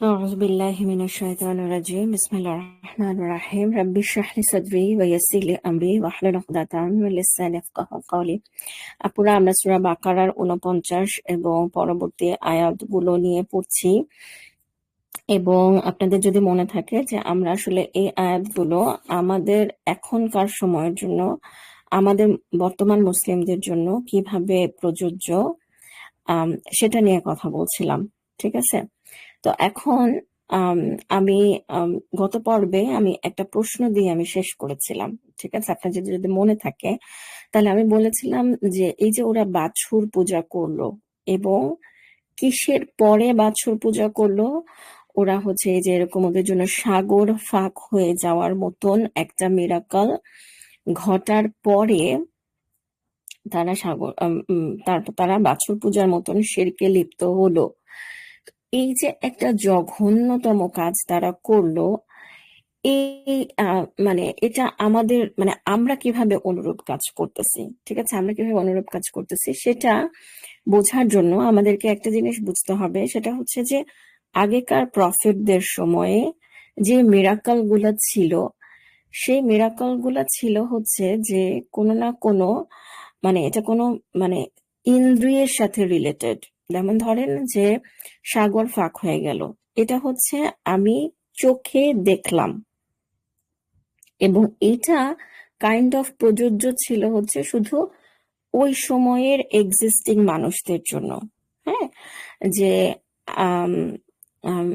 أعوذ بالله من الشيطان الرجيم بسم الله الرحمن الرحيم رب اشرح لي صدري ويسر لي أمري واحلل عقدة من লিসানি ইয়াফকাহু কওলি। আপুরা, আমরা সূরা বাকারার 49 এবং পরবর্তী আয়াতগুলো নিয়ে পড়ছি, এবং আপনাদের যদি মনে থাকে যে আমরা আসলে এই আয়াতগুলো আমাদের এখনকার সময়ের জন্য, আমাদের বর্তমান মুসলিমদের জন্য কিভাবে প্রযোজ্য, সেটা নিয়ে কথা বলছিলাম। ঠিক আছে? তো এখন আম, আমি গত পর্বে আমি একটা প্রশ্ন দিয়ে আমি শেষ করেছিলাম। ঠিক আছে, আপনার যদি যদি মনে থাকে, তাহলে আমি বলেছিলাম যে এই যে ওরা বাছুর পূজা করলো, এবং কিসের পরে বাছুর পূজা করলো, ওরা হচ্ছে এই যে এরকম ওদের জন্য সাগর ফাঁক হয়ে যাওয়ার মতন একটা মিরাকল ঘটার পরে তারা তারপর তারা বাছুর পূজার মতন শিরকে লিপ্ত হলো। এই যে একটা জঘন্যতম কাজ তারা করলো, এই মানে এটা আমাদের, মানে আমরা কিভাবে অনুরূপ কাজ করতেছি, ঠিক আছে, আমরা কিভাবে অনুরূপ কাজ করতেছি সেটা বোঝার জন্য আমাদেরকে একটা জিনিস বুঝতে হবে। সেটা হচ্ছে যে আগেকার প্রফেটদের সময়ে যে মিরাকল গুলা ছিল, সেই মিরাকল গুলা ছিল হচ্ছে যে কোনো না কোনো, মানে এটা কোনো, মানে ইন্দ্রিয়ের সাথে রিলেটেড। যেমন ধরেন যে সাগর ফাঁক হয়ে গেল, এটা হচ্ছে আমি চোখে দেখলাম, এবং এটা কাইন্ড অফ প্রযোজ্য ছিল হচ্ছে শুধু ওই সময়ের এক্সিস্টিং মানুষদের জন্য। হ্যাঁ, যে আম, আম,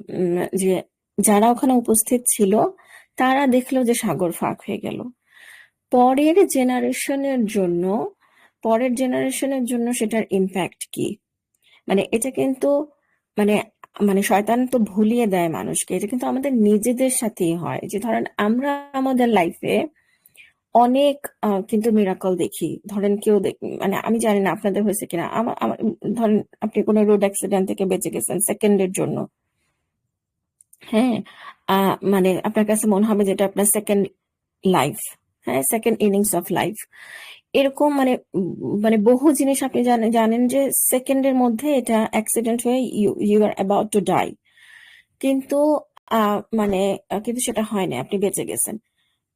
যে যারা ওখানে উপস্থিত ছিল তারা দেখলো যে সাগর ফাঁক হয়ে গেল। পরের জেনারেশনের জন্য, পরের জেনারেশনের জন্য সেটার ইম্প্যাক্ট কি? মানে এটা কিন্তু, মানে মানে শয়তান তো ভুলিয়ে দেয় মানুষকে। এটা কিন্তু আমাদের নিজেদের সাথেই হয়। যে ধরেন আমরা আমাদের লাইফে অনেক কিন্তু মিরাকল দেখি। ধরেন কেউ মানে আমি জানি না আপনাদের হয়েছে কিনা, ধরেন আপনি কোনো রোড অ্যাক্সিডেন্ট থেকে বেঁচে গেছেন সেকেন্ডের জন্য। হ্যাঁ, মানে আপনার কাছে মনে হবে যেটা আপনার সেকেন্ড লাইফ, হ্যাঁ, সেকেন্ড ইনিংস অফ লাইফ। এরকম মানে মানে বহু জিনিস আপনি জানেন জানেন যে সেকেন্ডের মধ্যে এটা অ্যাক্সিডেন্ট হয়ে you you are about to die, কিন্তু মানে কিন্তু সেটা হয় না, আপনি বেঁচে গেছেন।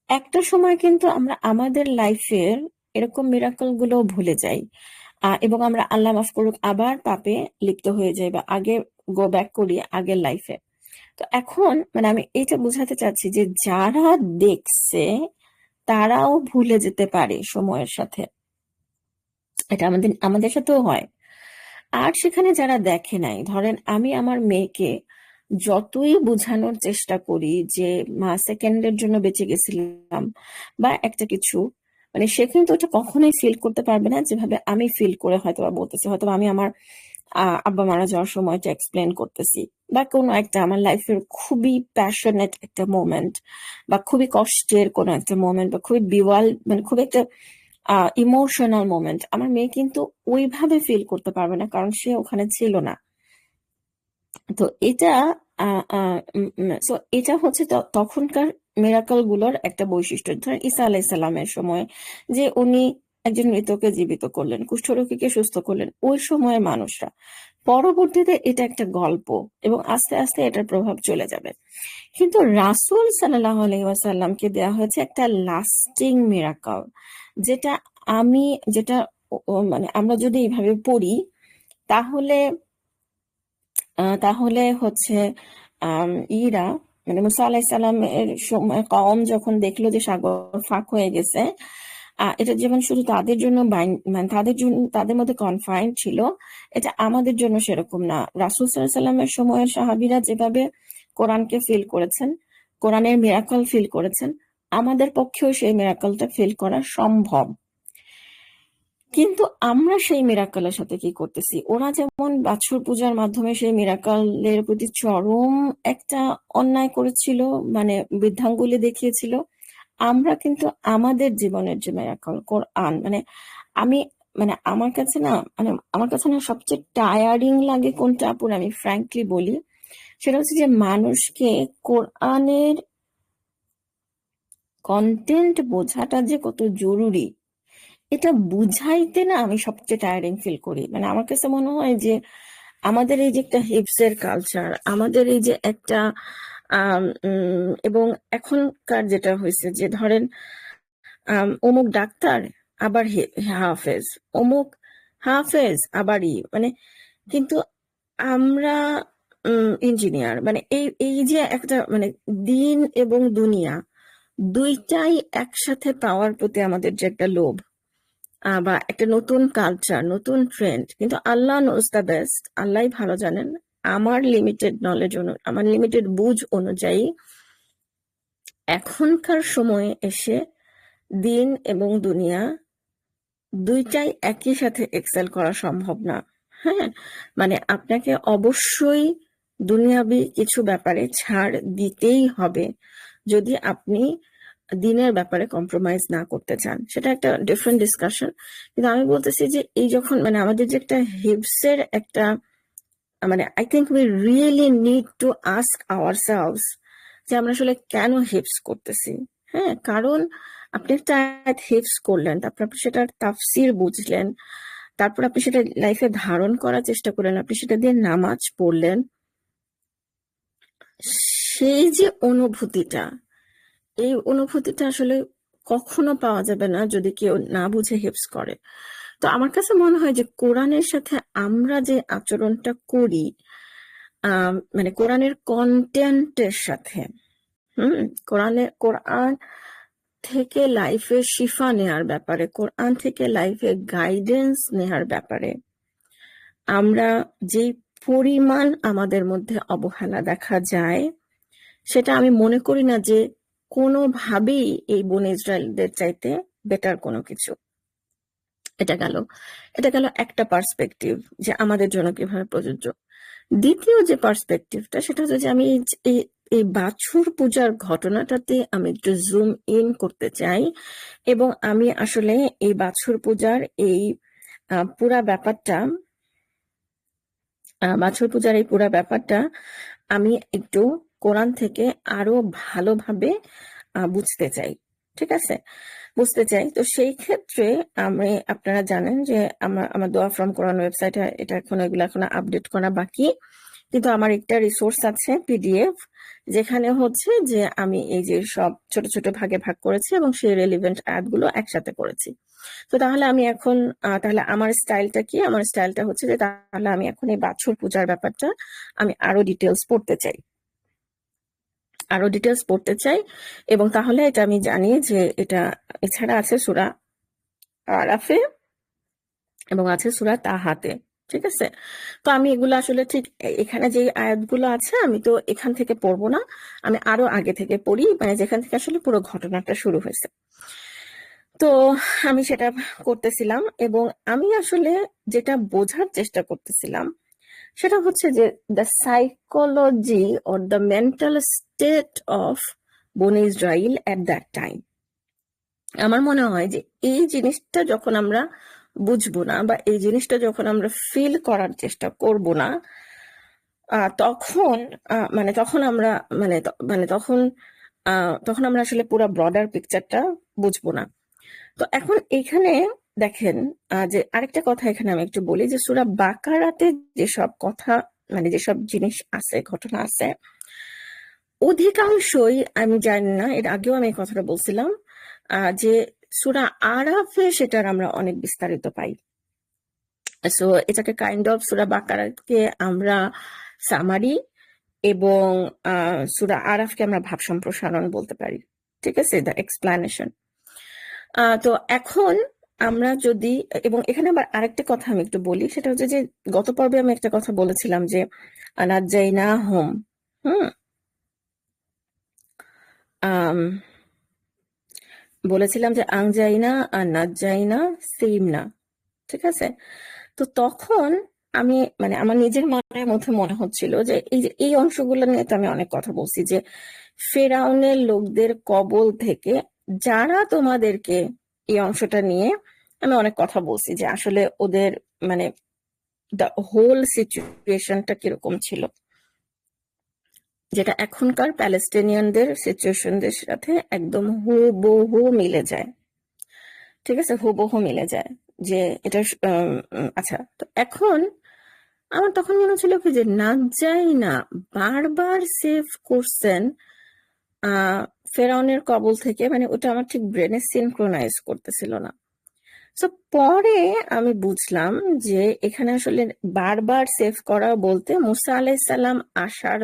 একটা সময় কিন্তু আমরা আমাদের লাইফের এরকম মিরাকল গুলো ভুলে যাই, এবং আমরা আল্লাহ মাফ করুক আবার পাপে লিপ্ত হয়ে যাই, বা আগে গো ব্যাক করি আগের লাইফে। তো এখন মানে আমি এইটা বোঝাতে চাচ্ছি যে যারা দেখছে তারাও ভুলে যেতে পারে সময়ের সাথে। এটা আমাদের আমাদের সাথেও হয়। আর সেখানে যারা দেখে নাই, ধরেন আমি আমার মেয়েকে যতই বোঝানোর চেষ্টা করি যে মা সেকেন্ডের জন্য বেঁচে গেছিলাম বা একটা কিছু, মানে সে কিন্তু ওটা কখনোই ফিল করতে পারবে না যেভাবে আমি ফিল করে হয়তো বা বলতেছি। হয়তো বা আমি আমার আব্বা মারা যাওয়ার সময়টা এক্সপ্লেন করতেছি, বা কোনো একটা আমার লাইফের খুবই প্যাশনেট একটা মোমেন্ট, বা খুবই কষ্টের কোনো একটা মোমেন্ট, বা খুবই বিওয়াল, মানে খুব একটা ইমোশনাল মোমেন্ট, আমার মেয়ে কিন্তু ওইভাবে ফিল করতে পারবে না, কারণ সে ওখানে ছিল না। তো এটা সো এটা হচ্ছে তখনকার মিরাকল গুলোর একটা বৈশিষ্ট্য। ধরেন ঈসা আলাইসাল্লামের সময় যে উনি একজন মৃতকে জীবিত করলেন, কুষ্ঠরোগীকে সুস্থ করলেন, ওই সময়ের মানুষরা, পরবর্তীতে এটা একটা গল্প, এবং আস্তে আস্তে এটার প্রভাব চলে যাবে। কিন্তু রাসূল সাল্লাল্লাহু আলাইহি ওয়াসাল্লামকে দেওয়া হয়েছে একটা লাস্টিং মিরাকল, যেটা আমি, যেটা মানে আমরা যদি এইভাবে পড়ি, তাহলে তাহলে হচ্ছে আম, ইরা মানে মুসা আলাহিস সালামের সময় কওম যখন দেখলো যে সাগর ফাঁক হয়ে গেছে, এটা যেমন শুধু তাদের জন্য মানে তাদের জন্য, তাদের মধ্যে কনফাইন্ড ছিল, এটা আমাদের জন্য সেরকম না। রাসূল সাল্লাল্লাহু আলাইহি সাল্লামের সময়ের সাহাবীরা যেভাবে কোরআনকে ফিল করেছেন, কোরআনের মিরাকল ফিল করেছেন, আমাদের পক্ষেও সেই মিরাকলটা ফিল করা সম্ভব। কিন্তু আমরা সেই মিরাকলের সাথে কি করতেছি? ওরা যেমন বাছুর পূজার মাধ্যমে সেই মিরাকলের প্রতি চরম একটা অন্যায় করেছিল, মানে বৃদ্ধাঙ্গুলি দেখিয়েছিল, আমরা কিন্তু আমাদের জীবনের যে মিরাকল কোরআন, মানে আমি, মানে আমার কাছে না, মানে আমার কাছে না সবচেয়ে টায়ারিং লাগে কোনটা আপুর, আমি ফ্র্যাঙ্কলি বলি, সেটা হচ্ছে যে মানুষকে কোরআনের কন্টেন্ট বোঝাটা যে কত জরুরি, এটা বুঝাইতে না আমি সবচেয়ে টায়ারিং ফিল করি। মানে আমার কাছে মনে হয় যে আমাদের এই যে একটা হিপসের কালচার, আমাদের এই যে একটা এবং এখনকার যেটা হয়েছে যে ধরেন অমুক ডাক্তার আবার হাফেজ, অমুক হাফেজ আবারই মানে, কিন্তু আমরা ইঞ্জিনিয়ার, মানে এই এই যে একটা মানে দিন এবং দুনিয়া দুইটাই একসাথে পাওয়ার প্রতি আমাদের যে একটা লোভ, বা একটা নতুন কালচার, নতুন ট্রেন্ড, কিন্তু আল্লাহ নোজ দ্য বেস্ট, আল্লাহ ভালো জানেন। আমার লিমিটেড নলেজ আমার লিমিটেড বুঝ অনুযায়ী এখনকার সময়ে এসে দিন এবং দুনিয়া দুইটাই একই সাথে এক্সেল করা সম্ভব না। হ্যাঁ, মানে আপনাকে অবশ্যই দুনিয়াবি কিছু ব্যাপারে ছাড় দিতেই হবে যদি আপনি দিনের ব্যাপারে কম্প্রোমাইজ না করতে চান। সেটা একটা ডিফারেন্ট ডিসকাশন, কিন্তু আমি বলতেছি যে এই যখন মানে আমাদের যে একটা হিপসের একটা মানে I think we really need to ask ourselves যে আমরা আসলে কেন হিপস করতেছি। হ্যাঁ, কারণ আপনি একটা আয়াত হিপস করলেন, তারপর আপনি সেটার তাফসির বুঝলেন, তারপর আপনি সেটা লাইফে ধারণ করার চেষ্টা করলেন, আপনি সেটা দিয়ে নামাজ পড়লেন। সেই যে অনুভূতিটা, এই অনুভূতিটা আসলে কখনো পাওয়া যাবে না যদি কেউ না বুঝে হিপস করে। তো আমার কাছে মনে হয় যে কোরআনের সাথে আমরা যে আচরণটা করি, মানে কোরআনের কন্টেন্টের সাথে, কোরআন থেকে লাইফে শিফা নেয়ার ব্যাপারে, কোরআন থেকে লাইফে গাইডেন্স নেয়ার ব্যাপারে আমরা যে পরিমাণ আমাদের মধ্যে অবহেলা দেখা যায়, সেটা আমি মনে করি না যে কোনোভাবেই এই বনে ইসরায়েলদের চাইতে বেটার কোনো কিছু। এটা গেল একটা পার্সপেক্টিভ যে আমাদের জন্য কিভাবে প্রযোজ্য। দ্বিতীয় যে পার্সপেক্টিভটা, সেটা হচ্ছে যে আমি এই বাছুর পূজার ঘটনাটাতে আমি একটু জুম ইন করতে চাই, এবং আমি আসলে এই বাছুর পূজার এই পুরা ব্যাপারটা, আমি একটু কোরআন থেকে আরো ভালোভাবে বুঝতে চাই। ঠিক আছে, বুঝতে চাই। তো সেই ক্ষেত্রে আপনারা জানেন যে আমার দোয়া ফ্রম কোরআন ওয়েবসাইটে এটা এগুলো আপডেট করা বাকি, কিন্তু আমার একটা রিসোর্স আছে পিডিএফ, যেখানে হচ্ছে যে আমি এই যে সব ছোট ছোট ভাগে ভাগ করেছি এবং সেই রেলিভেন্ট অ্যাডগুলো একসাথে করেছি। তো তাহলে আমি এখন তাহলে আমার স্টাইলটা কি? আমার স্টাইলটা হচ্ছে যে তাহলে আমি এখন এই বাছুর পূজার ব্যাপারটা আমি আরো ডিটেলস পড়তে চাই, এবং তাহলে এটা আমি জানি যে এটা এছাড়া আছে সূরা আরাফে এবং আছে সূরা তাহাতে। ঠিক আছে, তো আমি এগুলো আসলে ঠিক এখানে যে আয়াতগুলো আছে আমি তো এখান থেকে পড়বো না, আমি আরো আগে থেকে পড়ি, মানে যেখান থেকে আসলে পুরো ঘটনাটা শুরু হয়েছে। তো আমি সেটা করতেছিলাম, এবং আমি আসলে যেটা বোঝার চেষ্টা করতেছিলাম সেটা হচ্ছে যে the psychology or the mental state of বনি ইসরাইল এট দ্যাট টাইম। আমার মনে হয় যে এই জিনিসটা যখন আমরা বুঝবো না, বা এই জিনিসটা যখন আমরা ফিল করার চেষ্টা করব না, তখন তখন আমরা তখন আমরা আসলে পুরো ব্রডার পিকচারটা বুঝবো না। তো এখন এখানে দেখেন যে আরেকটা কথা এখানে আমি একটু বলি যে সূরা বাকারাতে যেসব কথা মানে যেসব জিনিস আছে, ঘটনা আছে, অধিকাংশই আমি জানি না, এর আগেও আমি এই কথাটা বলছিলাম যে সূরা আরাফে সেটার আমরা অনেক বিস্তারিত পাই। সো এটাকে কাইন্ড অফ সূরা বাকারাকে আমরা সামারি এবং সূরা আরাফকে আমরা ভাব সম্প্রসারণ বলতে পারি। ঠিক আছে, দ্য এক্সপ্লানেশন। তো এখন আমরা যদি, এবং এখানে আবার আরেকটা কথা আমি একটু বলি, সেটা হচ্ছে যে গত পর্বে আমি একটা কথা বলেছিলাম যে নাজ্জাইনা হোম, বলেছিলাম যে আংজাইনা আর নাজ্জাইনা সেম না। ঠিক আছে, তো তখন আমি আমার নিজের মনের মধ্যে মনে হচ্ছিল যে এই অংশগুলো নিয়ে তো আমি অনেক কথা বলছি যে ফেরাউনের লোকদের কবল থেকে যারা তোমাদেরকে, এই অংশটা নিয়ে আমি অনেক কথা বলছি যে আসলে ওদের মানে দ্য হোল সিচুয়েশনটা কিরকম ছিল, যেটা এখনকার প্যালেস্টিনিয়ানদের সিচুয়েশনদের সাথে একদম হুবহু মিলে যায়। ঠিক আছে, হুবহু মিলে যায় যে এটা আচ্ছা। তো এখন আমার তখন মনে হচ্ছিল কি যে না যাই না বারবার সেভ করছেন ফেরাউনের কবল থেকে, মানে ওটা আমার ঠিক ব্রেনে সিনক্রোনাইজ করতেছিল না। তো পরে আমি বুঝলাম যে এখানে আসলে বারবার সেভ করা বলতে মুসা আলাইসাল্লাম আসার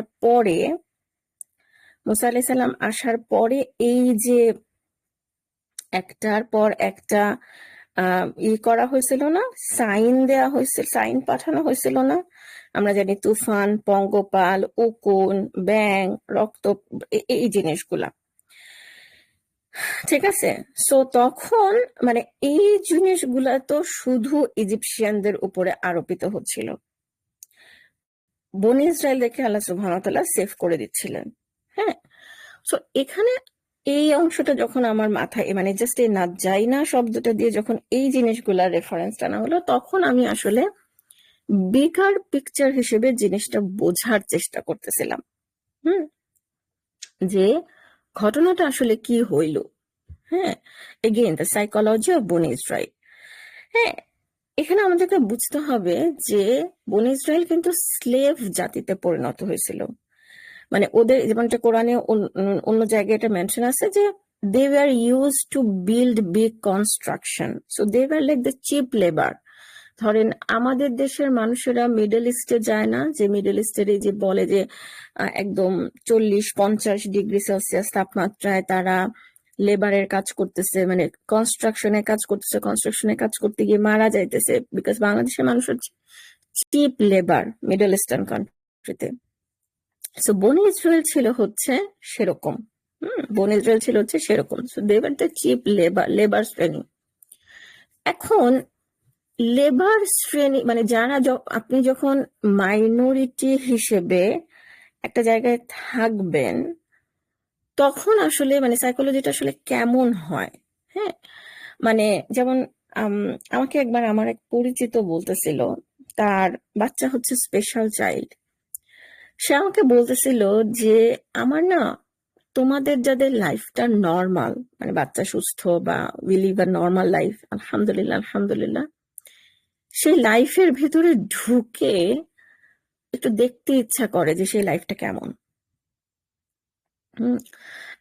পরে এই যে একটার পর একটা করা হয়েছিল না, সাইন দেয়া হয়েছিল, সাইন পাঠানো হয়েছিল না। আমরা জানি তুফান, পঙ্গপাল, উকুন, ব্যাং, রক্ত, এই জিনিসগুলা, ঠিক আছে। সো তখন মানে এই জিনিসগুলা তো শুধু ইজিপশিয়ানদের উপরে আরোপিত হচ্ছিল, বনি ইসরায়েলদেরকে আল্লাহ সুবহানাহু ওয়া তাআলা সেভ করে দিচ্ছিলেন। হ্যাঁ, সো এখানে এই অংশটা যখন আমার মাথায় মানে জাস্ট এই নাজ্জাইনা শব্দটা দিয়ে যখন এই জিনিসগুলা রেফারেন্স টানা হলো, তখন আমি আসলে বিগার পিকচার হিসেবে জিনিসটা বোঝার চেষ্টা করতেছিলাম। যে ঘটনাটা আসলে কি হইল। হ্যাঁ, এগেইন দ্য সাইকোলজি অফ বনি ইসরায়েল। হ্যাঁ, এখানে আমাদেরকে বুঝতে হবে যে বনি ইসরায়েল কিন্তু স্লেভ জাতিতে পরিণত হয়েছিল। মানে ওদের যেমনটা কোরআনে অন্য জায়গায় এটা মেনশন আছে যে they were use to build big construction, so they were like the cheap labour. ধরেন আমাদের দেশের মানুষেরা মিডল ইস্টে যায় না, যে মিডল ইস্টের এই যে বলে যে একদম 40-50 ডিগ্রি সেলসিয়াস তাপমাত্রায় তারা লেবারের কাজ করতেছে, মানে কনস্ট্রাকশনের কাজ করতেছে, কনস্ট্রাকশনের কাজ করতে গিয়ে মারা যাইতেছে, বিকজ বাংলাদেশের মানুষ হচ্ছে চিপ লেবার মিডল ইস্টার্ন কান্ট্রিতে। সো বনি ইসরায়েল ছিল হচ্ছে সেরকম। বনি ইসরায়েল ছিল হচ্ছে সেরকম। So they were the cheap labour শ্রেণী। এখন লেবার শ্রেণী মানে যারা আপনি যখন মাইনরিটি হিসেবে একটা জায়গায় থাকবেন, তখন আসলে মানে সাইকোলজিটা আসলে কেমন হয়। হ্যাঁ, মানে যেমন আমাকে একবার আমার এক পরিচিত বলতেছিল তার বাচ্চা হচ্ছে স্পেশাল চাইল্ড। সে আমাকে বলতেছিল যে আমার না তোমাদের যাদের লাইফটা নর্মাল, মানে বাচ্চা সুস্থ বা we live a normal life, আলহামদুলিল্লাহ আলহামদুলিল্লাহ, সেই লাইফের ভেতরে ঢুকে একটু দেখতে ইচ্ছা করে যে সেই লাইফটা কেমন।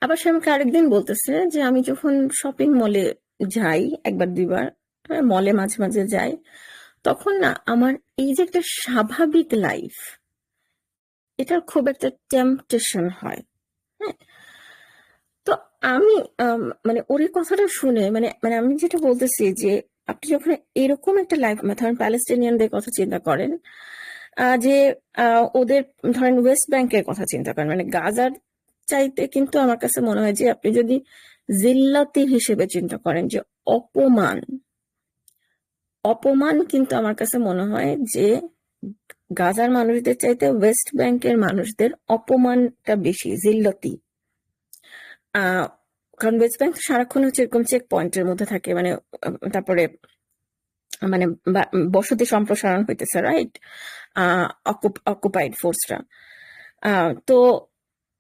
আবার সে আমাকে আরেকদিন বলতেছে যে আমি যখন শপিং মলে যাই, একবার দুইবার মলে মাঝে মাঝে যাই, তখন না আমার এই যে একটা স্বাভাবিক লাইফ, এটার খুব একটা টেম্পটেশন হয়। হ্যাঁ, তো আমি মানে ওর এই কথাটা শুনে মানে মানে আমি যেটা বলতেছি যে আপনি যখন এরকম একটা লাইফ, ধরেন প্যালেস্টিনিয়ানদের কথা চিন্তা করেন, যে ওদের ধরেন ওয়েস্ট ব্যাংকের কথা চিন্তা করেন, মানে গাজার চাইতে কিন্তু আমার কাছে মনে হয় যে আপনি যদি জিল্লাতি হিসেবে চিন্তা করেন যে অপমান, অপমান কিন্তু আমার কাছে মনে হয় যে গাজার মানুষদের চাইতে ওয়েস্ট ব্যাংকের মানুষদের অপমানটা বেশি, জিল্লতি। কারণ ওয়েস্ট ব্যাংক সারাক্ষণ হচ্ছে এরকম চেক পয়েন্টের মধ্যে থাকে, মানে তারপরে মানে বসতি সম্প্রসারণ হইতেছে, রাইট, অকুপাইড ফোর্সরা। তো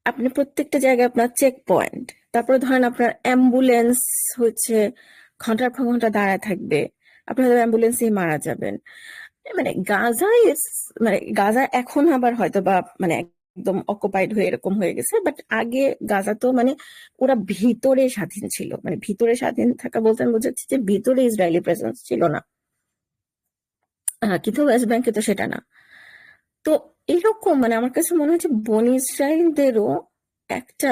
আপনি প্রত্যেকটা জায়গায় আপনার চেক পয়েন্ট, তারপরে ধরেন আপনার অ্যাম্বুলেন্স হচ্ছে ঘন্টার পর ঘন্টা দাঁড়ায় থাকবে, আপনি হয়তো অ্যাম্বুলেন্সেই মারা যাবেন। মানে গাজায়, মানে গাজা এখন আবার হয়তো বা মানে একদম অকুপাইড হয়ে এরকম হয়ে গেছে, বাট আগে গাজা তো মানে ওরা ভিতরে স্বাধীন ছিল, মানে ভিতরে স্বাধীন থাকা বলতে আমি বোঝাচ্ছি যে ভিতরে ইসরায়েলি প্রেজেন্স ছিল না, কিন্তু ওয়েস্ট ব্যাংকে তো সেটা না। তো এরকম মানে আমার কাছে মনে হচ্ছে বনি ইসরায়েলদেরও একটা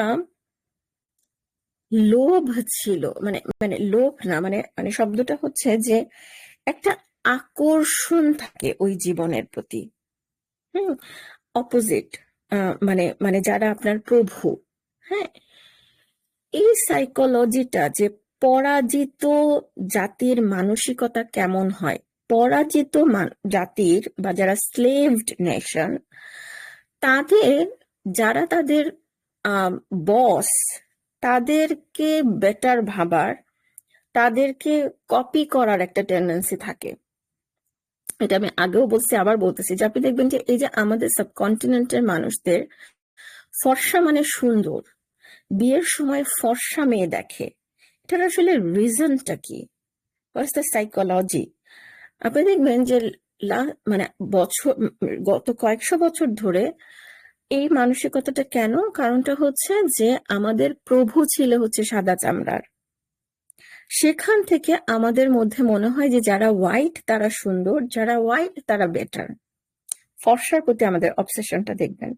লোভ ছিল, মানে মানে লোভ না, মানে মানে শব্দটা হচ্ছে যে একটা আকর্ষণ থাকে ওই জীবনের প্রতি। অপোজিট, মানে মানে যারা আপনার প্রভু। হ্যাঁ, এই সাইকোলজিটা যে পরাজিত জাতির মানসিকতা কেমন হয়, পরাজিত জাতির বা যারা স্লেভড নেশন, তাদের যারা তাদের বস, তাদেরকে বেটার ভাবার, তাদেরকে কপি করার একটা টেন্ডেন্সি থাকে। এটা আমি আগেও বলছি, আবার বলতেছি যে আপনি দেখবেন যে এই যে আমাদের সাবকন্টিনেন্টের মানুষদের ফর্সা মানে সুন্দর, বিয়ের সময় ফর্সা মেয়ে দেখে, এটার আসলে রিজনটা কি, হোয়াটস দ্য সাইকোলজি? আপনি দেখবেন যে মানে বছর গত কয়েকশো বছর ধরে এই মানসিকতাটা কেন? কারণটা হচ্ছে যে আমাদের প্রভু ছিল হচ্ছে সাদা চামড়ার। সেখান থেকে আমাদের মধ্যে মনে হয় যে যারা হোয়াইট তারা সুন্দর, যারা হোয়াইট তারা বেটার। ফর্সার প্রতি আমাদের অবসেশনটা দেখবেন।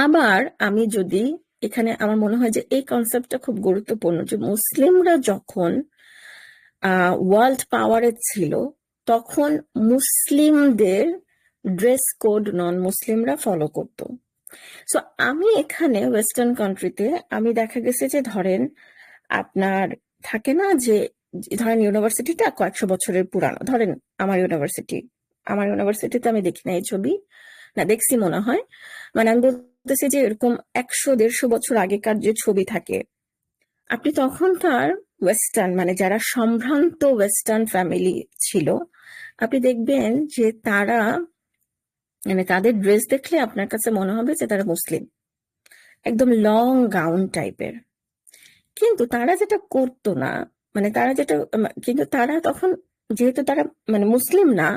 আবার আমি যদি এখানে আমার মনে হয় যে এই কনসেপ্টটা খুব গুরুত্বপূর্ণ, যে মুসলিমরা যখন ওয়ার্ল্ড পাওয়ারে ছিল তখন মুসলিমদের ড্রেস কোড নন মুসলিমরা ফলো করত। সো আমি এখানে ওয়েস্টার্ন কান্ট্রিতে আমি দেখা গেছে যে ধরেন আপনার থাকে না যে ধরেন ইউনিভার্সিটিটা কয়েকশো বছরের পুরানো, ধরেন আমার ইউনিভার্সিটিতে আমি দেখি না এই ছবি, না দেখছি মনে হয়, মানে আমি বলতেছি যে এরকম 100-150 বছর আগেকার যে ছবি থাকে, আপনি তখন তার ওয়েস্টার্ন মানে যারা সম্ভ্রান্ত ওয়েস্টার্ন ফ্যামিলি ছিল, আপনি দেখবেন যে তারা মানে তাদের ড্রেস দেখলে আপনার কাছে মনে হবে যে তারা মুসলিম, একদম লং গাউন টাইপের। কিন্তু তারা যেটা করতো না, মানে তারা যেটা কিন্তু তারা তখন যেহেতু তারা মানে মুসলিম না,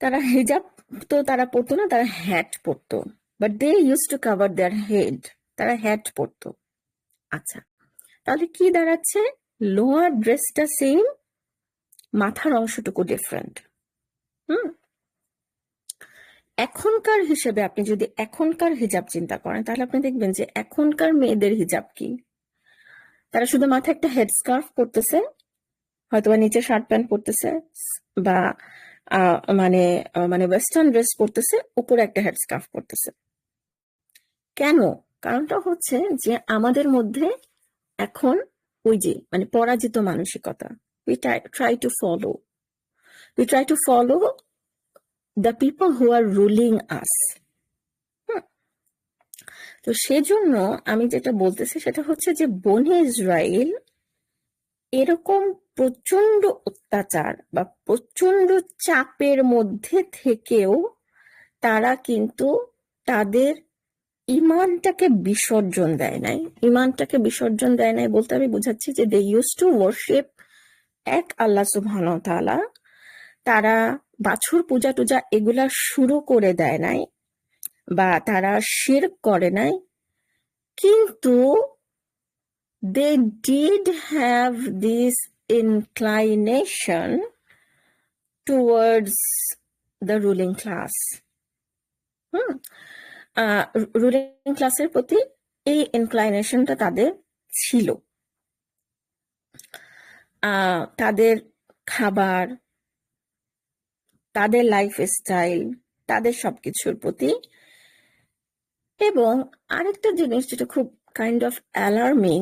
তারা হিজাব তো তারা পরতো না, তারা হ্যাট পরতো। But they use to cover their head, তারা হ্যাট পরতো। আচ্ছা, তাহলে কি দাঁড়াচ্ছে? লোয়ার ড্রেসটা সেম, মাথার অংশটুকু ডিফারেন্ট। হুম, এখনকার হিসেবে আপনি যদি এখনকার হিজাব চিন্তা করেন তাহলে আপনি দেখবেন যে এখনকার মেয়েদের হিজাব কি, তারা শুধু মাথায় একটা হেড স্কার্ফ পরতেছে, হয়তোবা নিচে শার্ট প্যান্ট পরতেছে, বা মানে মানে ওয়েস্টার্ন ড্রেস পরতেছে, উপরে একটা হেড স্কার্ফ পরতেছে। কেন? কারণটা হচ্ছে যে আমাদের মধ্যে এখন ওই যে মানে পরাজিত মানসিকতা, we try to follow the people who are ruling us. তো সেজন্য আমি যেটা বলতেছি সেটা হচ্ছে যে বনি ইসরায়েল এরকম প্রচন্ড অত্যাচার বা প্রচন্ড চাপের মধ্যে থেকেও তারা কিন্তু তাদের ইমানটাকে বিসর্জন দেয় নাই। ইমানটাকে বিসর্জন দেয় নাই বলতে আমি বুঝাচ্ছি যে দে ইউজ টু ওয়ার্শিপ এক আল্লাহ সুবহানাহু ওয়া তাআলা। তারা বাছুর পূজা টুজা এগুলা শুরু করে দেয় নাই, বা তারা শিরক করে নাই, কিন্তু they did have this inclination towards the ruling class. Ruling ক্লাসের প্রতি এই ইনক্লাইনেশনটা তাদের ছিল। তাদের খাবার, তাদের লাইফ স্টাইল, তাদের সবকিছুর প্রতি। এবং আরেকটা জিনিস যেটা খুব কাইন্ড অফ অ্যালার্মিং,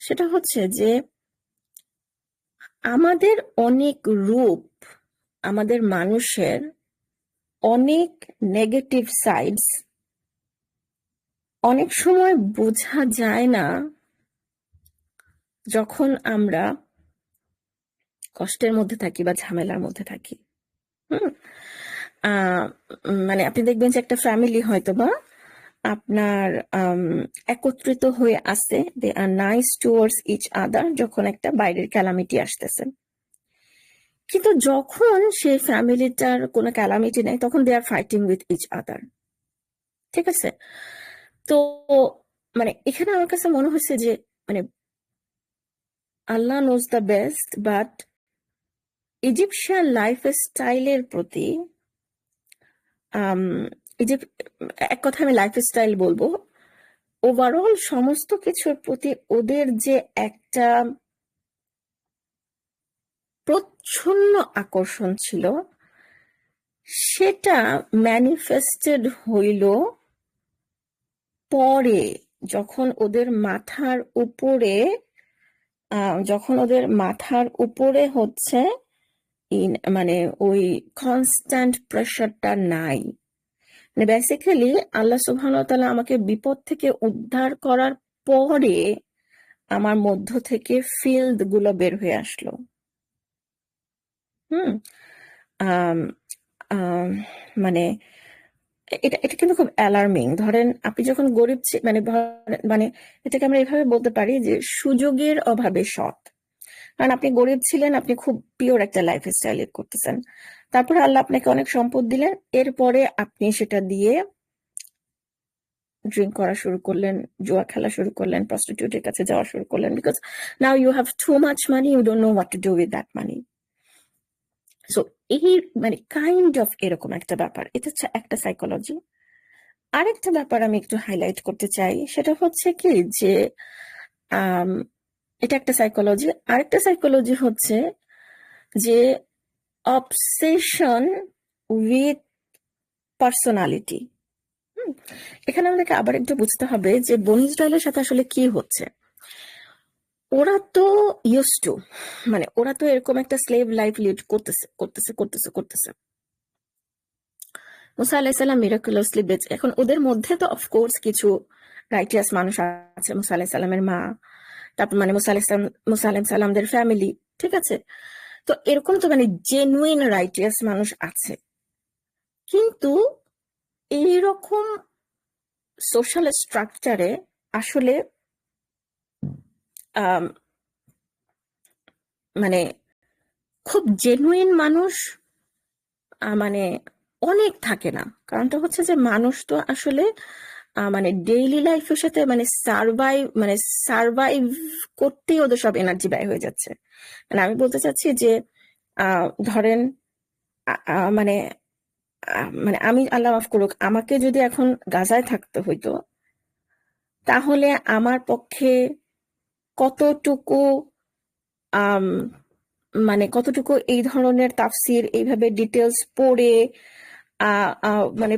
সেটা হচ্ছে যে আমাদের অনেক রূপ, আমাদের মানুষের অনেক নেগেটিভ সাইডস অনেক সময় বোঝা যায় না যখন আমরা কষ্টের মধ্যে থাকি বা ঝামেলার মধ্যে থাকি। মানে আপনি দেখবেন যে একটা ফ্যামিলি হয়তো বা আপনার একত্রিত হয়ে আছে, দে আর নাইস টুয়ার্ডস ইচ আদার, যখন একটা বাইরের ক্যালামিটি আসতেছে। কিন্তু যখন সেই ফ্যামিলিটার কোনো ক্যালামিটি নেই তখন they are fighting with each other. ঠিক আছে? তো মানে এখানে আমার কাছে মনে হচ্ছে যে মানে Allah knows the best, but Egyptian life স্টাইলের প্রতি এক কথা আমি লাইফ স্টাইল বলবো, ওভারঅল সমস্ত কিছুর প্রতি ওদের যে একটা প্রচ্ছন্ন আকর্ষণ ছিল, সেটা ম্যানিফেস্টেড হইল পরে, যখন ওদের মাথার উপরে হচ্ছে মানে ওই কনস্ট্যান্ট প্রেশারটা নাই। মানে বেসিক্যালি আল্লাহ সুবহানাহু ওয়া তাআলা আমাকে বিপদ থেকে উদ্ধার করার পরে আমার মধ্য থেকে ফিল্ড গুলো বের হয়ে আসলো। আম, আম, মানে এটা এটা কিন্তু খুব অ্যালার্মিং। ধরেন আপনি যখন গরিব মানে এটাকে আমরা এভাবে বলতে পারি যে সুযোগের অভাবে সৎ। কারণ আপনি গরিব ছিলেন, আপনি খুব পিওর একটা লাইফ স্টাইল লিড করতেছেন। তারপরে আল্লাহ আপনাকে অনেক সম্পদ দিলেন, এরপরে আপনি সেটা দিয়ে ড্রিঙ্ক করা শুরু করলেন, জুয়া খেলা শুরু করলেন, প্রস্টিটিউটের কাছে যাওয়া শুরু করলেন, because now you have too much money, you don't know what to do with that money. So এই মানে কাইন্ড অফ এরকম একটা ব্যাপার, এটা হচ্ছে একটা সাইকোলজি। আরেকটা ব্যাপার আমি একটু হাইলাইট করতে চাই, সেটা হচ্ছে কি যে আম, এটা একটা সাইকোলজি। আরেকটা সাইকোলজি হচ্ছে যে অবসেশন উইথ পার্সোনালিটি। এখানে আমাদেরকে আবার একটু বুঝতে হবে যে বনি ইসরায়েলের সাথে আসলে কি হচ্ছে। ওরা তো ইউজ টু, মানে ওরা তো এরকম একটা স্লেভ লাইফ লিড করতেছে করতেছে করতেছে করতেছে। মুসা আলাহিসাল্লাম মিরাকুলাসলি বেঁচে, এখন ওদের মধ্যে তো অফকোর্স কিছু রাইটিয়াস মানুষ আছে, মুসা আলাহিসাল্লামের মা, তারপর মানে মুসা আলাহিসাল্লামদের ফ্যামিলি, ঠিক আছে। তো এরকম তো মানে জেনুইন রাইটিয়াস মানুষ আছে, কিন্তু এইরকম সোশ্যাল স্ট্রাকচারে আসলে আম, মানে খুব জেনুইন মানুষ মানে অনেক থাকে না। কারণটা হচ্ছে যে মানুষ তো আসলে মানে ডেইলি লাইফের সাথে মানে সারভাইভ করতেই ওদের সব এনার্জি ব্যয় হয়ে যাচ্ছে। মানে আমি বলতে চাচ্ছি যে ধরেন মানে মানে আমি, আল্লাহ মাফ করুক, আমাকে যদি এখন গাজায় থাকতে হইতো, তাহলে আমার পক্ষে কতটুকু আম, মানে কতটুকু এই ধরনের তাফসির এইভাবে ডিটেলস পড়ে মানে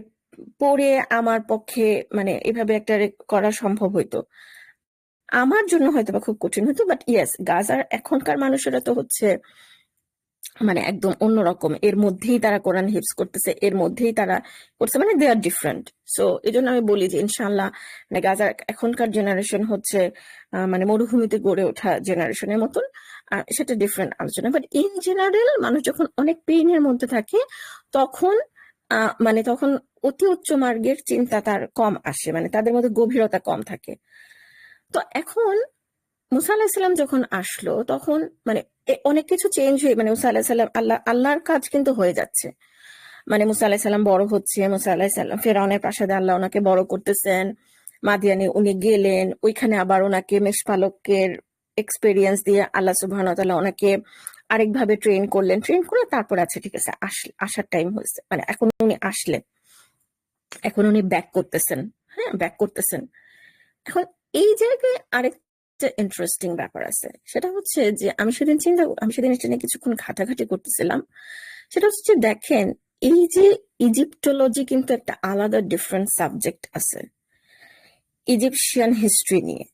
পড়ে আমার পক্ষে মানে এভাবে একটা করা সম্ভব হইতো। আমার জন্য হয়তো বা খুব কঠিন হতো, বাট ইয়েস, গাজার এখনকার মানুষেরা তো হচ্ছে মানে একদম অন্যরকম, এর মধ্যেই তারা কোরআন হিফজ করতেছে, এর মধ্যেই তারা করছে, মানে দে আর ডিফারেন্ট। সো এই জন্য আমি বলি যে ইনশাল্লাহ মানে গাজার এখনকার জেনারেশন হচ্ছে মানে মরুভূমিতে গড়ে ওঠা জেনারেশনের মতন, সেটা ডিফারেন্ট আলোচনা। বাট ইন জেনারেল মানুষ যখন অনেক পেইনের মধ্যে থাকে, তখন মানে তখন অতি উচ্চ মার্গের চিন্তা তার কম আসে, মানে তাদের মধ্যে গভীরতা কম থাকে। তো এখন মুসা আলাহিসাল্লাম যখন আসলো, তখন মানে অনেক কিছু চেঞ্জ হয়ে, মানে মুসা আলাহিসাল্লাম আল্লাহর কাজ কিন্তু হয়ে যাচ্ছে। মানে মুসা আলাহিসাল্লাম বড় হচ্ছে, মুসা আলাহিসাল্লাম ফেরাউনের প্রাসাদে আল্লাহ ওনাকে বড় করতেছেন, মাদিয়ানে উনি গেলেন, ওইখানে আবার ওনাকে মেষপালকের এক্সপেরিয়েন্স দিয়ে আল্লাহ সুবহানাহু ওয়া তাআলা ওনাকে আরেকভাবে ট্রেন করলেন, ট্রেন করে তারপর আছে ঠিক আছে আসার টাইম হয়েছে, মানে এখন উনি আসলেন, এখন উনি ব্যাক করতেছেন, হ্যাঁ ব্যাক করতেছেন। এখন এই জায়গায় আরেকটা ইন্টারেস্টিং ব্যাপার আছে, সেটা হচ্ছে যে আমি সেদিন এটা নিয়ে কিছুক্ষণ ঘাটাঘাটি করতেছিলাম। সেটা হচ্ছে যে দেখেন, এই যে ইজিপ্টোলজি কিন্তু একটা আলাদা ডিফারেন্ট সাবজেক্ট আছে ইজিপশিয়ান হিস্ট্রি নিয়ে।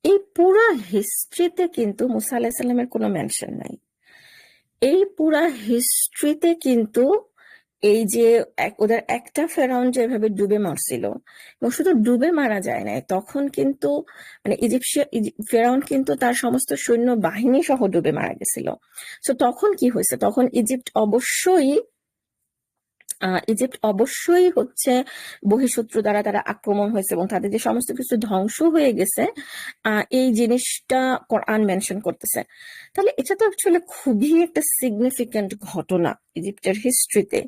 এই পুরা হিস্ট্রিতে কিন্তু মুসা আলাহিসাল্লামের কোনো মেনশন নাই। এই পুরা হিস্ট্রিতে কিন্তু এই যে ওদের একটা ফেরাউন যেভাবে ডুবে মরছিল, এবং শুধু ডুবে মারা যায় নাই, তখন কিন্তু মানে ফেরাউন কিন্তু তার সমস্ত সৈন্য বাহিনী সহ ডুবে মারা গেছিল। তো তখন কি হয়েছে, তখন ইজিপ্ট অবশ্যই হচ্ছে বহিঃশত্রু দ্বারা তারা আক্রমণ হয়েছে, এবং তাদের যে সমস্ত কিছু ধ্বংস হয়ে গেছে এই জিনিসটা কোরআন মেনশন করতেছে। তাহলে এটা তো আসলে খুবই একটা সিগনিফিক্যান্ট ঘটনা ইজিপ্টের হিস্ট্রিতে,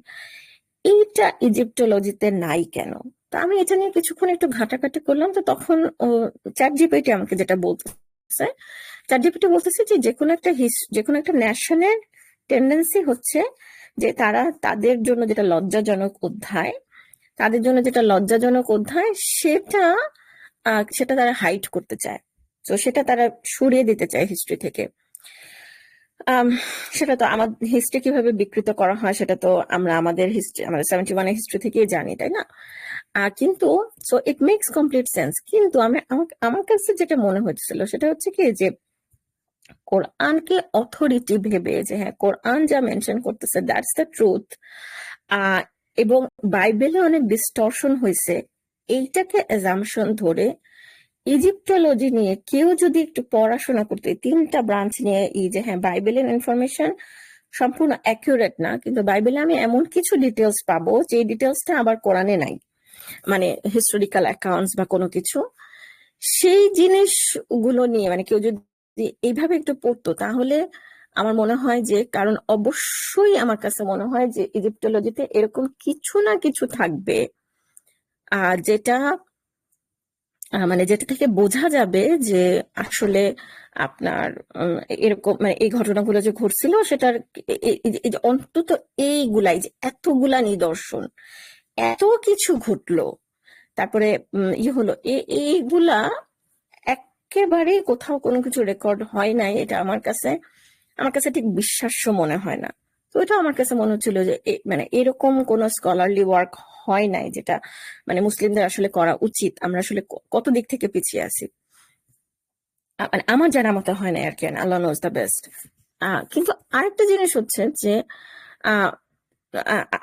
এইটা ইজিপ্টোলজিতে নাই কেন? তা আমি এটা নিয়ে কিছুক্ষণ একটু ঘাটাঘাটি করলাম, তো তখন চ্যাট জিপিটি আমাকে যেটা বলতেছে, চ্যাট জিপিটি বলতেছে যে যে কোনো একটা ন্যাশনের টেন্ডেন্সি হচ্ছে যে তারা তাদের জন্য যেটা লজ্জাজনক অধ্যায়, সেটা সেটা তারা হাইড করতে চায়, তো সেটা তারা সরিয়ে দিতে চায় হিস্ট্রি থেকে। সেটা তো আমার হিস্ট্রি কিভাবে বিকৃত করা হয় সেটা তো আমরা আমাদের 71 হিস্ট্রি থেকেই জানি, তাই না? কিন্তু so it makes complete sense. কিন্তু আমার কাছে যেটা মনে হচ্ছিল সেটা হচ্ছে কি যে কোরআনকে অথরিটি ভেবে যে হ্যাঁ কোরআন যা মেনশন করতেছে দ্যাটস দ্য ট্রুথ, এবং বাইবেলে অনেক ডিস্টরশন হয়েছে, এইটাকে অ্যাজাম্পশন ধরে ইজিপ্টোলজি নিয়ে কেউ যদি একটু পড়াশোনা করতে, তিনটা ব্রাঞ্চ নিয়ে, এই যে হ্যাঁ বাইবেলের ইনফরমেশন সম্পূর্ণ অ্যাকিউরেট না, কিন্তু বাইবেলে আমি এমন কিছু ডিটেলস পাবো যে ডিটেলসটা আবার কোরআনে নাই, মানে হিস্টোরিক্যাল অ্যাকাউন্টস বা কোনো কিছু, সেই জিনিসগুলো নিয়ে মানে কেউ যদি এইভাবে একটু পড়তো তাহলে আমার মনে হয় যে, কারণ অবশ্যই আমার কাছে মনে হয় যে ইজিপ্টোলজিতে এরকম কিছু না কিছু থাকবে যেটা মানে যেটা থেকে বোঝা যাবে যে আসলে আপনার এরকম মানে এই ঘটনাগুলো যে ঘটছিল সেটার এই যে অন্তত এইগুলাই যে এতগুলা নিদর্শন, এত কিছু ঘটলো, তারপরে ইয়ে হলো, এইগুলা একেবারে কোথাও কোনো কিছু রেকর্ড হয় নাই, এটা আমার কাছে ঠিক বিশ্বাস্য মনে হয় না। তো এটা আমার কাছে মনে হচ্ছিল যে মানে এরকম কোন স্কলারলি ওয়ার্ক হয় নাই যেটা মানে মুসলিমদের আসলে করা উচিত। আমরা আসলে কত দিক থেকে পিছিয়ে আছি, মানে আমার জানা মতো হয় নাই আর কি, আল্লাহ নোজ দ্য বেস্ট। কিন্তু আরেকটা জিনিস হচ্ছে যে আহ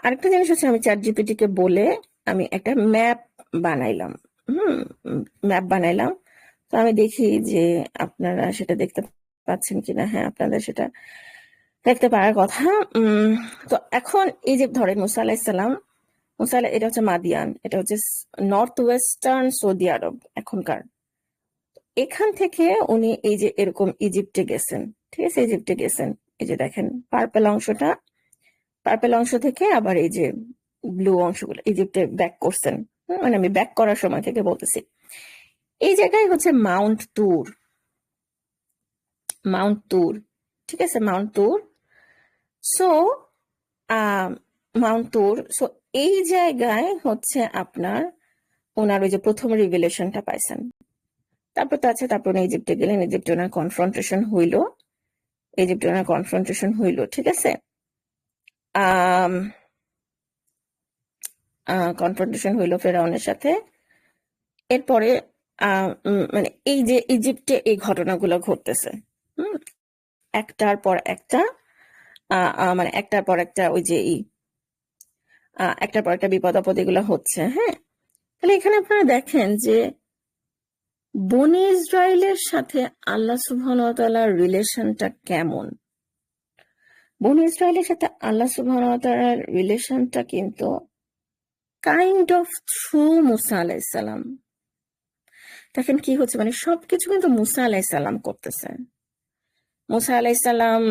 আরেকটা জিনিস হচ্ছে, আমি চ্যাট জিপিটি কে বলে আমি একটা ম্যাপ বানাইলাম। হুম, ম্যাপ বানাইলাম। তো আমি দেখি যে আপনারা সেটা দেখতে পাচ্ছেন কিনা। হ্যাঁ, আপনাদের সেটা দেখতে পারার কথা। উম তো এখন এই যে ধরেন মুসা আলাহিসাল্লাম, এটা হচ্ছে মাদিয়ান, এটা হচ্ছে নর্থ ওয়েস্টার্ন সৌদি আরব এখনকার। এখান থেকে উনি এই যে এরকম ইজিপ্টে গেছেন, ঠিক আছে, ইজিপ্টে গেছেন। এই যে দেখেন পার্পেল অংশ থেকে আবার এই যে ব্লু অংশগুলো ইজিপ্টে ব্যাক করছেন। মানে আমি ব্যাক করার সময় থেকে বলতেছি। এই জায়গায় হচ্ছে মাউন্ট তুর, ঠিক আছে, মাউন্ট তুর। সো মাউন্ট তুর, সো এই জায়গায় হচ্ছে আপনার ওনার ওই যে প্রথম রিভিলেশনটা পাইছেন। তারপর তো আছে, তারপর উনি ইজিপ্টে গেলেন, ইজিপ্টে ওনার কনফ্রন্টেশন হইলো, ঠিক আছে। কনফ্রন্টেশন হইলো ফেরাউনের সাথে। এরপরে মানে এই যে ইজিপ্টে এই ঘটনাগুলো ঘটতেছে, একটার পর একটা, মানে একটার পর একটা ওই যে একটার পর একটা বিপদ আপদ এগুলো হচ্ছে। হ্যাঁ, তাহলে এখানে আপনারা দেখেন যে বনি ইসরায়েলের সাথে আল্লাহ সুবহানাহু ওয়া তাআলার রিলেশনটা কেমন। বনি ইসরায়েলের সাথে আল্লাহ সুবহানাহু ওয়া তাআলার রিলেশনটা কিন্তু কাইন্ড অফ থ্রু মুসা আলাইহিস সালাম। দেখেন কি হচ্ছে, মানে সবকিছু কিন্তু মুসা আলাইহিস সালাম করতেছে। মুসা আলাইহিস সালাম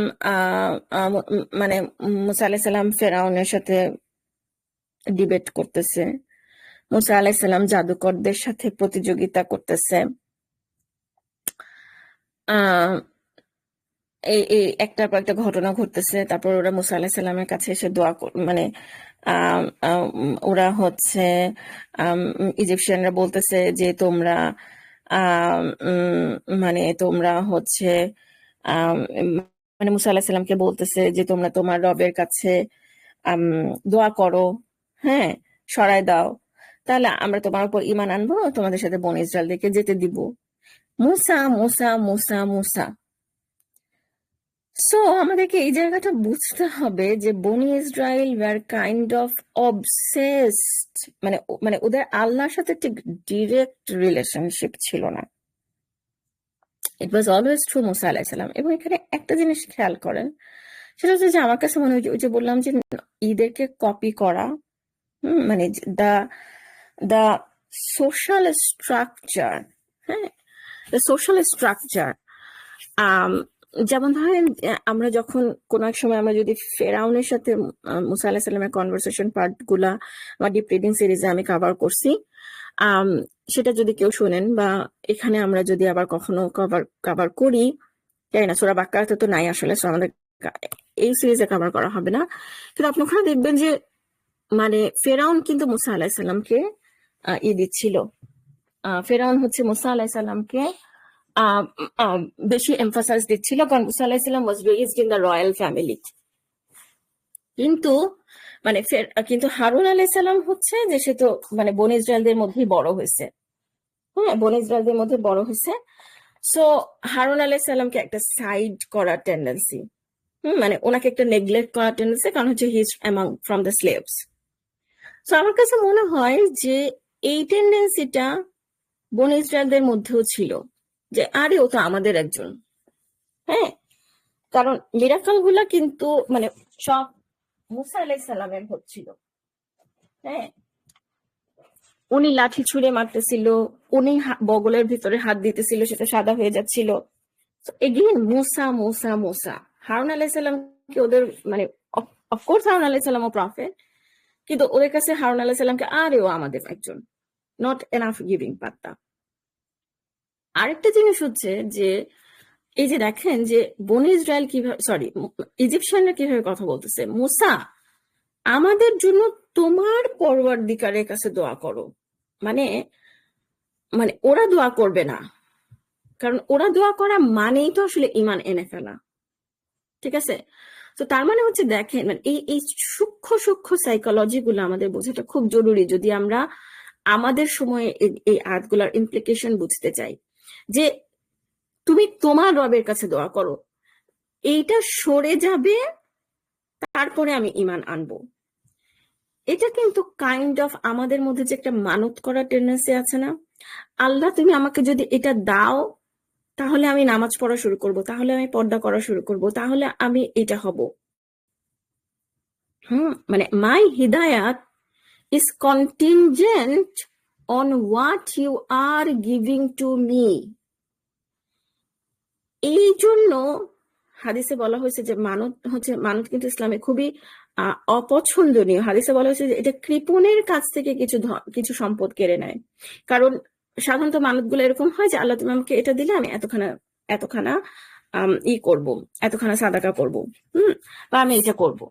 মানে মুসা আলাইহিস সালাম ফেরাউনের সাথে ডিবেট করতেছে, মুসা আলাইহিস সালাম জাদুকরদের সাথে প্রতিযোগিতা করতেছে। আহ এই এই একটার পর একটা ঘটনা ঘটতেছে। তারপর ওরা মুসা আলাহিস সাল্লামের কাছে এসে দোয়া মানে ওরা হচ্ছে ইজিপশিয়ানরা বলতেছে যে তোমরা মানে তোমরা হচ্ছে মানে মুসা আলাহিস সাল্লামকে বলতেছে যে তোমরা তোমার রবের কাছে দোয়া করো, হ্যাঁ, সরায় দাও, তাহলে আমরা তোমার উপর ঈমান আনবো, তোমাদের সাথে বনী ইসরায়েলদেরকে যেতে দিব। মুসা মুসা মুসা মুসা। সো আমাদেরকে এই জায়গাটা বুঝতে হবে যে বনি Israel war kind of obsessed, মানে মানে ওদের আল্লাহর সাথে ঠিক ডিরেক্ট রিলেশনশিপ ছিল না। ইট ওয়াজ অলওয়েজ থ্রু মুসা আলাইহিস সালাম। এবং এখানে একটা জিনিস খেয়াল করেন, সেটা হচ্ছে যে আমার কাছে মনে হয় ওই যে বললাম যে ঈদেরকে কপি করা, মানে দা দা সোশ্যাল স্ট্রাকচার, হ্যাঁ, দ্য সোশ্যাল স্ট্রাকচার। যেমন ধরেন আমরা যখন কোন এক সময় আমরা যদি ফেরাউনের সাথে মুসা আলাহিস সাল্লামের কনভারসেশন পার্ট গুলা আমার ডিপ রিডিং সিরিজে আমি কভার করছি, সেটা যদি কেউ শোনেন বা এখানে আমরা যদি আবার কখনো কভার করি, জানি না, সূরা বাকারাতে তো নাই আসলে, সো আমাদের এই সিরিজে কভার করা হবে না। কিন্তু আপনি ওখানে দেখবেন যে মানে ফেরাউন কিন্তু মুসা আলাহিস সাল্লামকে দিচ্ছিল। ফেরাউন হচ্ছে মুসা আলাহিস সাল্লামকে বেশি এমফাসাইজ দিচ্ছিল, কারণ মুসা আলাইহিস সালাম was raised in the royal family. কিন্তু মানে কিন্তু হারুন আলাইহিস সালাম হচ্ছে যে সে তো মানে বনি ইসরায়েলদের মধ্যেই বড় হয়েছে। হ্যাঁ, বনি ইসরায়েলদের মধ্যে বড় হয়েছে। সো হারুন আলাইহিস সালামকে একটা সাইড করার টেন্ডেন্সি, মানে ওনাকে একটা নেগলেক্ট করার টেন্ডেন্সি, কারণ হচ্ছে he is among from the slaves. So আমার কাছে মনে হয় যে এই টেন্ডেন্সিটা বনি ইসরায়েলদের মধ্যেও ছিল, যে আরে ও তো আমাদের একজন। হ্যাঁ, কারণ মিরাকল গুলা কিন্তু মানে সব মুসা আলাইহিস সালামের হচ্ছিল। হ্যাঁ, উনি লাঠি ছুঁড়ে মারতেছিল, উনি বগলের ভিতরে হাত দিতেছিল, সেটা সাদা হয়ে যাচ্ছিল। এগেইন মুসা মুসা মুসা, হারুন আলাইসাল্লামকে ওদের মানে অফকোর্স হারুন আলাইসাল্লামও প্রফেট, কিন্তু ওদের কাছে হারুন আলাইসাল্লামকে আরেও আমাদের একজন, নট এনাফ গিভিং পাত্তা। আরেকটা জিনিস হচ্ছে যে এই যে দেখেন যে বনি ইসরায়েল কিভাবে, সরি, ইজিপশিয়ানরা কিভাবে কথা বলতেছে, মুসা আমাদের জন্য তোমার পরওয়ারদিগারের কাছে দোয়া করো। মানে মানে ওরা দোয়া করবে না, কারণ ওরা দোয়া করা মানেই তো আসলে ইমান এনে ফেলা, ঠিক আছে? তো তার মানে হচ্ছে দেখেন, মানে এই সূক্ষ্ম সূক্ষ্ম সাইকোলজি গুলো আমাদের বোঝাটা খুব জরুরি যদি আমরা আমাদের সময়ে এই আয়াতগুলোর ইমপ্লিকেশন বুঝতে চাই। যে তুমি তোমার রবের কাছে দোয়া করো, এইটা সরে যাবে, তারপরে আমি ইমান আনবো। এটা কিন্তু কাইন্ড অফ আমাদের মধ্যে যে একটা মানত করার টেন্ডেন্সি আছে না, আল্লাহ তুমি আমাকে যদি এটা দাও তাহলে আমি নামাজ পড়া শুরু করব, তাহলে আমি পর্দা করা শুরু করব, তাহলে আমি এটা হব। মানে মাই হিদায়াত is contingent on what you are giving to me. এই জন্য হাদিসে বলা হয়েছে যে মানত কিন্তু ইসলামে খুবই অপছন্দনীয়। হাদিসে বলা হয়েছে যে এটা কৃপণের কাছ থেকে কিছু সম্পদ কেড়ে নেয়। কারণ সাধারণত মানতগুলো এরকম হয় যে আল্লাহ তুমি আমাকে এটা দিলে আমি এতখানা করব, এতখানা সাদাকা করব, বা আমি এটা করব।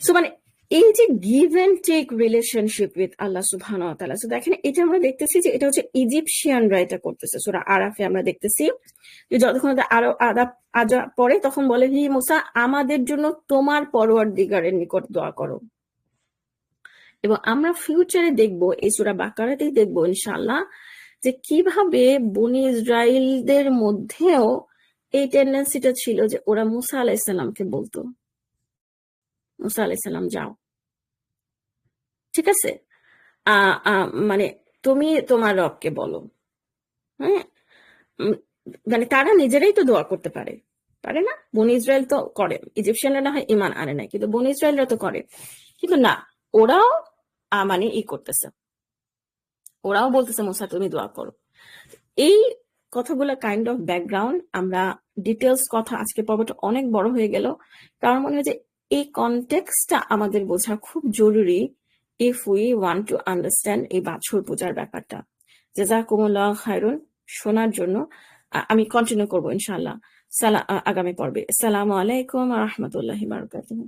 সো মানে এই যে give and take relationship with Allah সুবহানাহু ওয়া তাআলা, দেখেন এটা আমরা দেখতেছি যে এটা হচ্ছে ইজিপশিয়ানরা এটা করতেছে। সূরা আরাফে আমরা দেখতেছি যে যতক্ষণ আরো আজা পড়ে তখন বলে, হি মুসা আমাদের জন্য তোমার পরওয়ারদিগারের নিকট দোয়া করো। এবং আমরা ফিউচারে দেখবো, এই সূরা বাকারাতেই দেখবো ইনশাআল্লাহ, যে কিভাবে বনি ইসরাইলদের মধ্যেও এই টেন্ডেন্সিটা ছিল যে ওরা মুসা আলাইহিস সালামকে বলতো, মুসা আলাইহিস সালাম যাও, ঠিক আছে, মানে তুমি তোমার রবকে বলো। হ্যাঁ, মানে তারা নিজেরাই তো দোয়া করতে পারে, পারে না? বনি ইসরায়েল তো করে, ইজিপশিয়ানরা না হয় ইমান আনে নাই, কিন্তু বনি ইসরায়েলরা তো করে। কিন্তু না, ওরাও মানে করতেছে, ওরাও বলতেছে মুসা তুমি দোয়া করো। এই কথাগুলো কাইন্ড অফ ব্যাকগ্রাউন্ড, আমরা ডিটেলস কথা, আজকে পর্বটা অনেক বড় হয়ে গেল, কারণ মনে হয় যে এই কনটেক্সটটা আমাদের বোঝা খুব জরুরি if we want to understand এই বাছুর পূজার ব্যাপারটা। জাযাকুমুল্লাহ খায়রুন শোনার জন্য। আমি কন্টিনিউ করবো ইনশাআল্লাহ আগামী পর্বে। আসসালামু আলাইকুম ওয়া রাহমাতুল্লাহি ওয়া বারাকাতুহু।